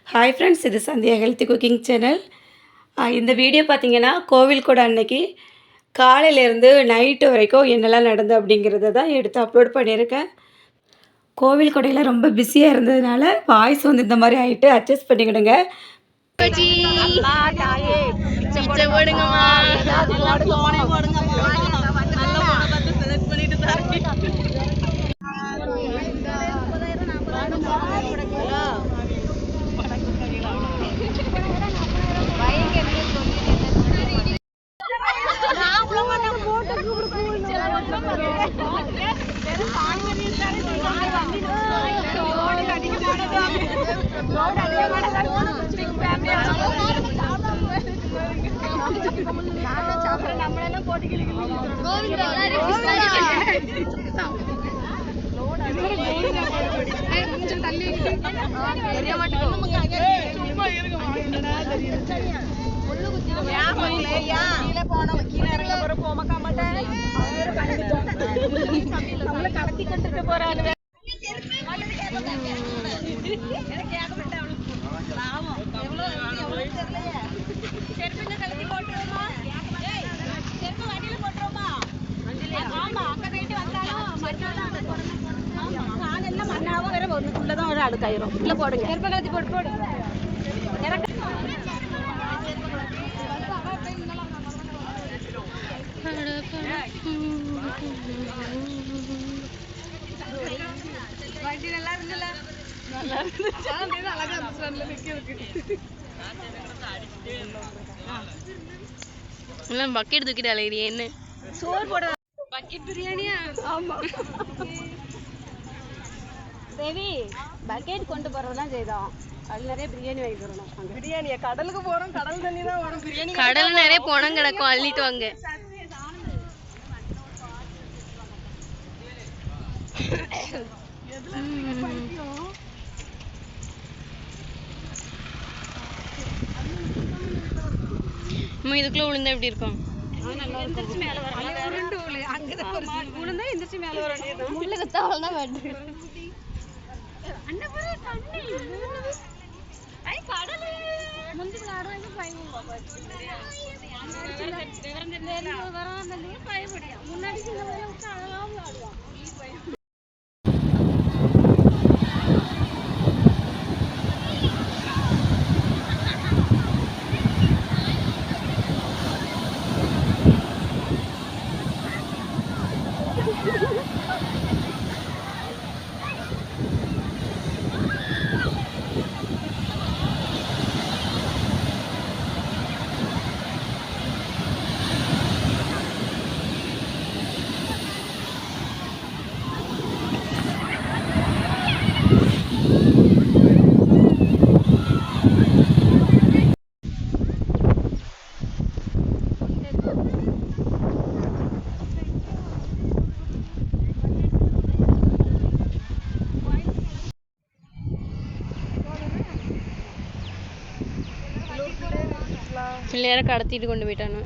Hi friends, இது Sandhya healthy cooking channel. இந்த video பார்த்தீங்கன்னா கோவில் கூட அன்னைக்கு காலையிலேருந்து நைட்டு வரைக்கும் என்னெல்லாம் நடந்தது அப்படிங்கிறத தான் எடுத்து அப்லோட் பண்ணியிருக்கேன். கோவில் கொடையில் ரொம்ப பிஸியாக இருந்ததுனால வாய்ஸ் வந்து இந்த மாதிரி ஆகிட்டு அட்ஜஸ்ட் பண்ணிக்கிடுங்க. அடுக்காயிரும் உள்ள போடுங்க. செருப்பை கலத்தி போட்டு போடு. வண்டி நல்லா இருந்துல, நல்லா இருந்துச்சு. அழகா இருந்துச்சு. எல்லாம் பக்கெட் தூக்கிட்டு அலையிறியே என்ன? சோறு போட பக்கெட் பிரியாணியா? ஆமா தேவி, பக்கெட் கொண்டு போறதெல்லாம் செய்தோம். அது நிறைய பிரியாணி வாங்கி தரணும். பிரியாணியா? கடலுக்கு போறோம், கடல் தண்ணி தான் வரும். பிரியாணி கடல் நிறைய போனம் கிடக்கும், அள்ளிட்டு வாங்க. இதுக்குள்ள விழுந்தா எப்படி இருக்கும்? எந்திரிச்சு மேல வரும். விழுந்தா எந்திரிச்சு மேல வரும். முள்ள கத்தாவலாம் வேண்டு. அண்ணா தண்ணி. ஐ கடல். முந்தி காரங்க பயமா பாத்து. வரந்தே பயப்படியா. முன்னாடி சின்ன பையன் விட்டு அழகா விளையாடுவான். பிள்ளையார கடத்திட்டு கொண்டு போயிட்டானு.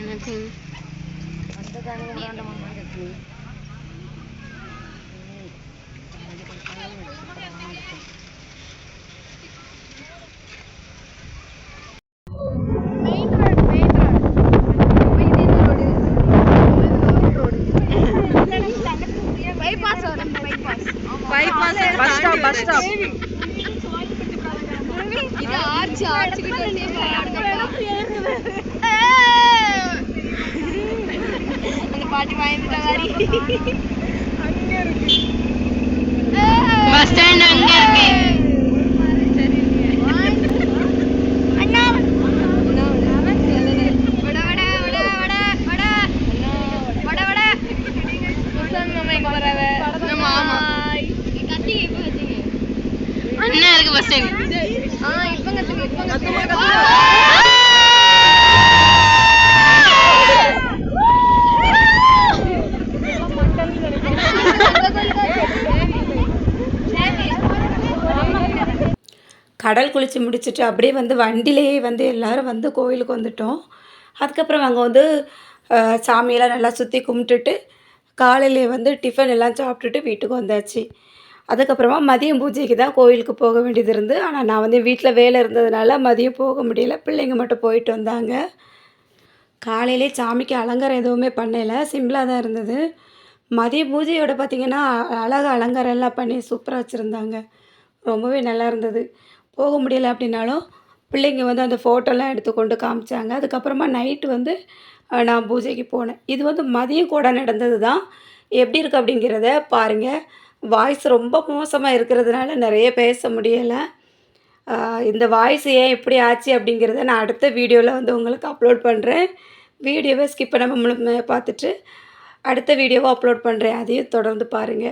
எனக்கு பஸ் ஸ்டாப். இது ஆர்ச்சி கிட்ட அந்த பாட்டி வாங்கிட்ட மாதிரி அங்க இருக்கு. பஸ் ஸ்டாண்ட் அங்க இருக்கு. அண்ணா அண்ணா இருக்கு பஸ் ஸ்டாண்ட். இப்ப கத்துங்க. கடல் குளித்து முடிச்சுட்டு அப்படியே வந்து வண்டியிலேயே வந்து எல்லோரும் வந்து கோயிலுக்கு வந்துட்டோம். அதுக்கப்புறம் அங்கே வந்து சாமியெல்லாம் நல்லா சுற்றி கும்பிட்டுட்டு காலையிலே வந்து டிஃபன் எல்லாம் சாப்பிட்டுட்டு வீட்டுக்கு வந்தாச்சு. அதுக்கப்புறமா மதியம் பூஜைக்கு தான் கோவிலுக்கு போக வேண்டியது இருந்து, ஆனால் நான் வந்து வீட்டில் வேலை இருந்ததுனால மதியம் போக முடியல. பிள்ளைங்க மட்டும் போயிட்டு வந்தாங்க. காலையிலே சாமிக்கு அலங்காரம் எதுவுமே பண்ணல. சிம்பிளா தான் இருந்தது. மதிய பூஜையோட பார்த்திங்கன்னா, அழகா அலங்காரம் எல்லாம் பண்ணி சூப்பரா வச்சுருந்தாங்க. ரொம்பவே நல்லா இருந்தது. போக முடியல அப்படின்னாலும், பிள்ளைங்க வந்து அந்த ஃபோட்டோலாம் எடுத்து கொண்டு காமிச்சாங்க. அதுக்கப்புறமா நைட்டு வந்து நான் பூஜைக்கு போனேன். இது வந்து மதியம் கூட நடந்தது தான். எப்படி இருக்கு அப்படிங்கிறத பாருங்க. வாய்ஸ் ரொம்ப மோசமா இருக்கிறதுனால நெறைய பேச முடியல. இந்த வாய்ஸ் ஏன் இப்படி ஆச்சு அப்படிங்கிறத நான் அடுத்த வீடியோல வந்து உங்களுக்கு அப்லோட் பண்றேன். வீடியோவ ஸ்கிப் பண்ணாம முழுமையா பார்த்துட்டு, அடுத்த வீடியோவ அப்லோட் பண்றேன். அதையும் தொடர்ந்து பாருங்க.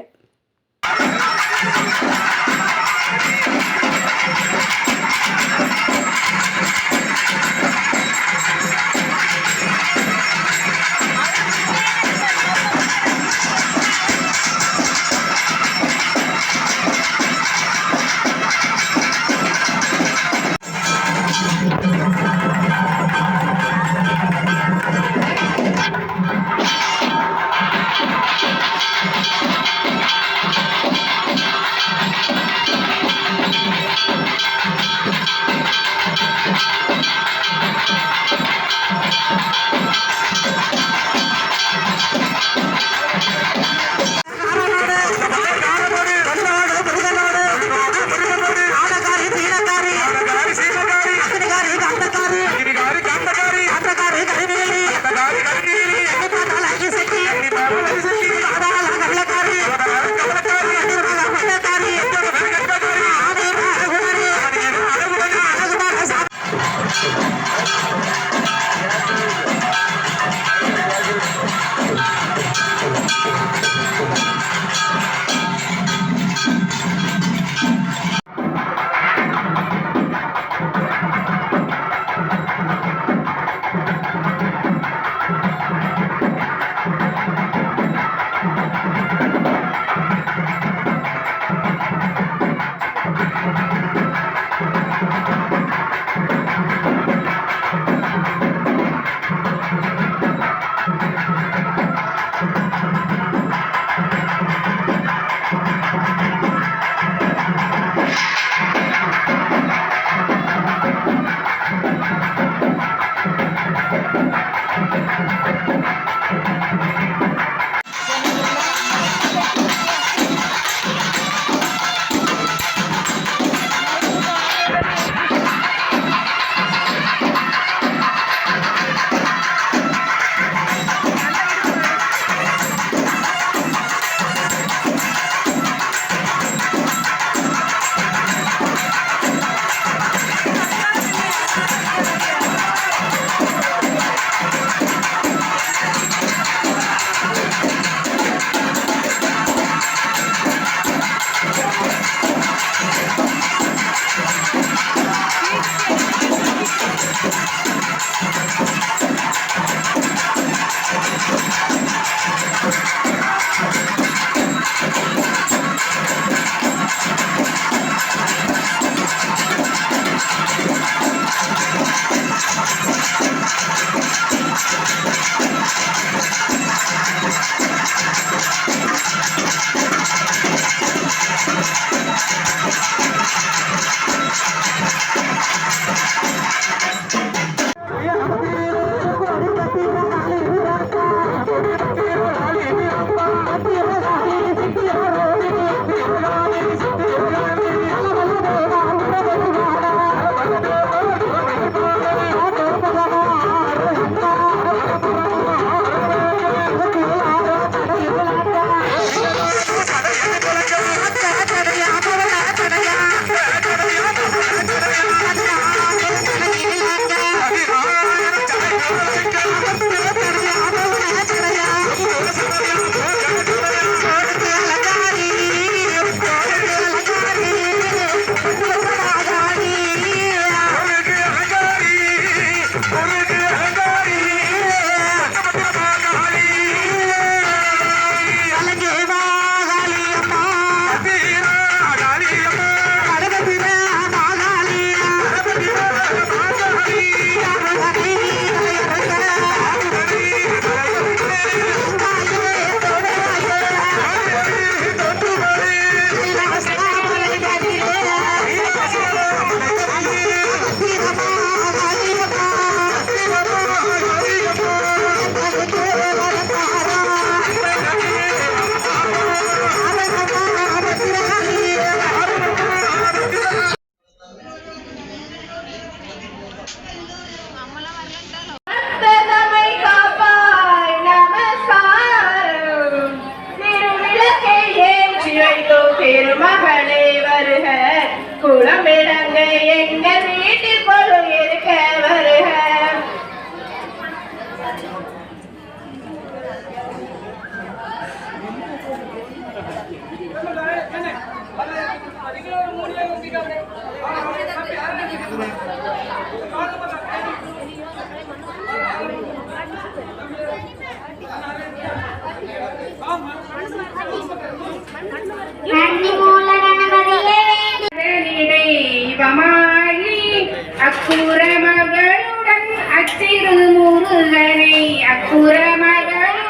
அக்குற மகளுடன் அச்சிறு முருகனை அக்குற மகளுடன்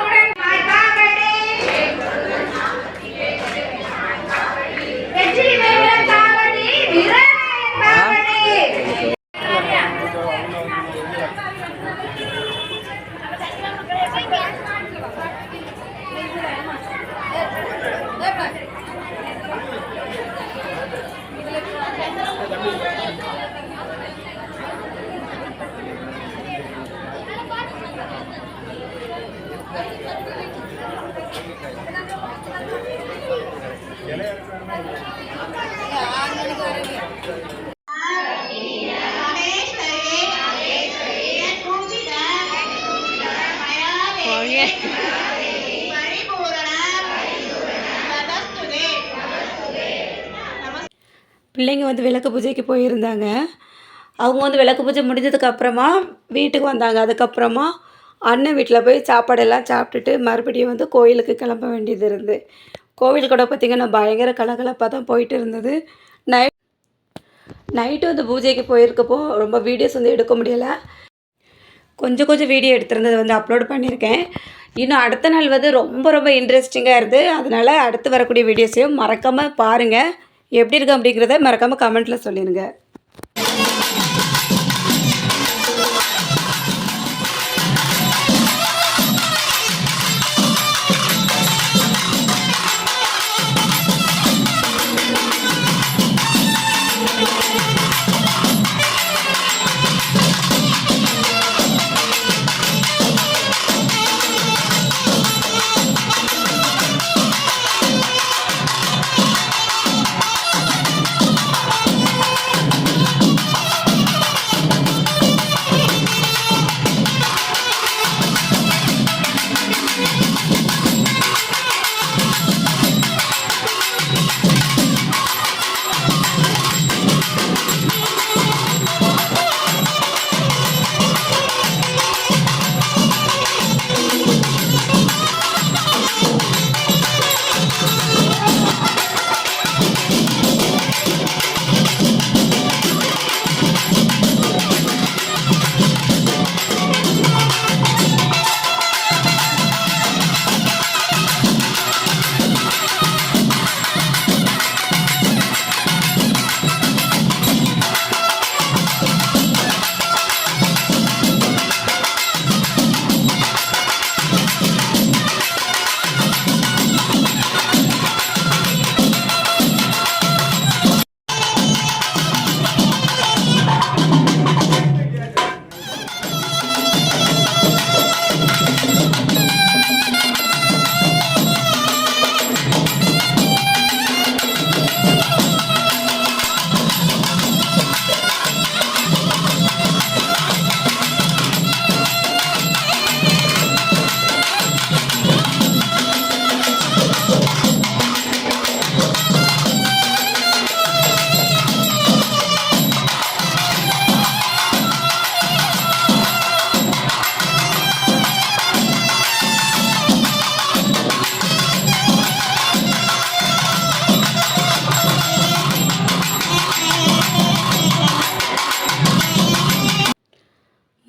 பிள்ளைங்க வந்து விளக்கு பூஜைக்கு போயிருந்தாங்க. அவங்க வந்து விளக்கு பூஜை முடிஞ்சதுக்கப்புறமா வீட்டுக்கு வந்தாங்க. அதுக்கப்புறமா அண்ணன் வீட்டில் போய் சாப்பாடெல்லாம் சாப்பிட்டுட்டு மறுபடியும் வந்து கோயிலுக்கு கிளம்ப வேண்டியது இருந்து. கோவில் கூட பார்த்திங்கன்னா பயங்கர கலகலப்பாக தான் போயிட்டு இருந்தது. நைட்டு வந்து பூஜைக்கு போயிருக்கப்போ ரொம்ப வீடியோஸ் வந்து எடுக்க முடியலை. கொஞ்சம் வீடியோ எடுத்திருந்தது வந்து அப்லோட் பண்ணியிருக்கேன். இன்னும் அடுத்த நாள் வந்து ரொம்ப இன்ட்ரெஸ்டிங்காக இருக்குது. அதனால் அடுத்து வரக்கூடிய வீடியோஸையும் மறக்காமல் பாருங்கள். எப்படி இருக்குது அப்படிங்கிறத மறக்காமல் கமெண்ட்டில் சொல்லிடுங்க.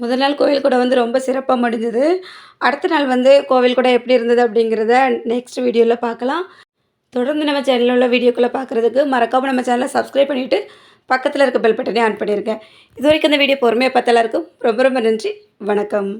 முதல் நாள் கோவில் கூட வந்து ரொம்ப சிறப்பாக முடிஞ்சது. அடுத்த நாள் வந்து கோவில் கூட எப்படி இருந்தது அப்படிங்கிறத நெக்ஸ்ட் வீடியோவில் பார்க்கலாம். தொடர்ந்து நம்ம சேனலில் உள்ள வீடியோக்குள்ளே பார்க்குறதுக்கு மறக்காமல் நம்ம சேனலை சப்ஸ்கிரைப் பண்ணிவிட்டு பக்கத்தில் இருக்க பெல் பட்டனே ஆன் பண்ணியிருக்கேன். இது வரைக்கும் இந்த வீடியோ பொறுமையாக பார்த்த எல்லாருக்கும் ரொம்ப நன்றி. வணக்கம்.